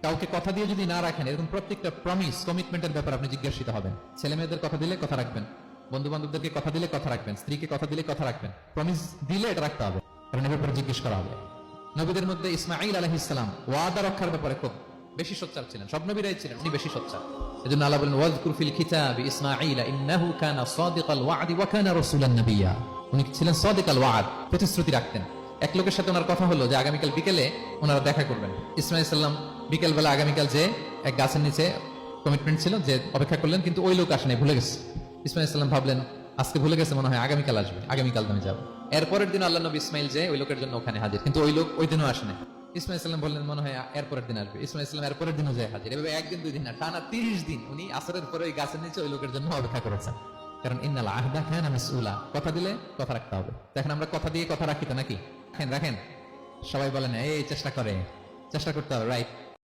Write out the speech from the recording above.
কাউকে কথা দিয়ে যদি না রাখেন, এরকম প্রত্যেকটা প্রমিস কমিটমেন্টের ব্যাপারে আপনি জিজ্ঞাসিত হবেন। ছেলে মেয়েদের কথা দিলে কথা রাখবেন, বন্ধু বান্ধবদেরকে কথা দিলে কথা রাখবেন, স্ত্রীকে কথা দিলে কথা রাখবেন। প্রমিস দিলে এটা রাখতে হবে, কারণ এর ব্যাপারে জিজ্ঞেস করা হবে। নবীদের মধ্যে ইসমাঈল আলাইহিস সালাম ওয়াদা রক্ষার ব্যাপারে খুব বেশি সোচ্চার ছিলেন। সব নবীরাই ছিলেন, উনি বেশি সোচ্চার। এজন্য আল্লাহ বলেন ওয়াজকুর ফিল কিতাবি ইসমাঈল ইন্নাহু কানা সাদিকাল ওয়াদি ওয়া কানা রাসূলান নাবিয়্যা। উনি ছিলেন সাদিকাল ওয়াদ, প্রতিশ্রুতি রাখতেন। এক লোকের সাথে ওনার কথা হলো যে আগামীকাল বিকেলে ওনারা দেখা করবেন। ইসমাঈল সাল্লাম বিকেল বেলা আগামীকাল যে এক গাছের নিচে কমিটমেন্ট ছিল যে অপেক্ষা করলেন, কিন্তু ওই লোক আসে নাই, ভুলে গেছে। ইসমাঈল সাল্লাম ভাবলেন আজকে ভুলে গেছে, মনে হয় আগামীকাল আসবে, আগামীকাল আমি যাবো। এরপরের দিন আল্লাহ নবী ইসমাইল যে ওই লোকের জন্য ওখানে হাজির, কিন্তু ওই লোক ওই দিনও আসে নাই। ইসমাইল সাল্লাম বললেন মনে হয় এরপরের দিন আসবে। ইসমাইল সাল্লাম এরপরের দিনও যায় হাজির। এভাবে একদিন দুই দিন না, টানা 30 দিন উনি আসরের পরে ওই গাছের নিচে ওই লোকের জন্য অপেক্ষা করেছেন। কারণ ইন্নাল আহদা কানা মাসউলা, কথা দিলে কথা রাখতে হবে। দেখেন আমরা কথা দিয়ে কথা রাখি তো নাকি? রাখেন রাখেন, সবাই বলেন এই চেষ্টা করতে হবে, রাইট?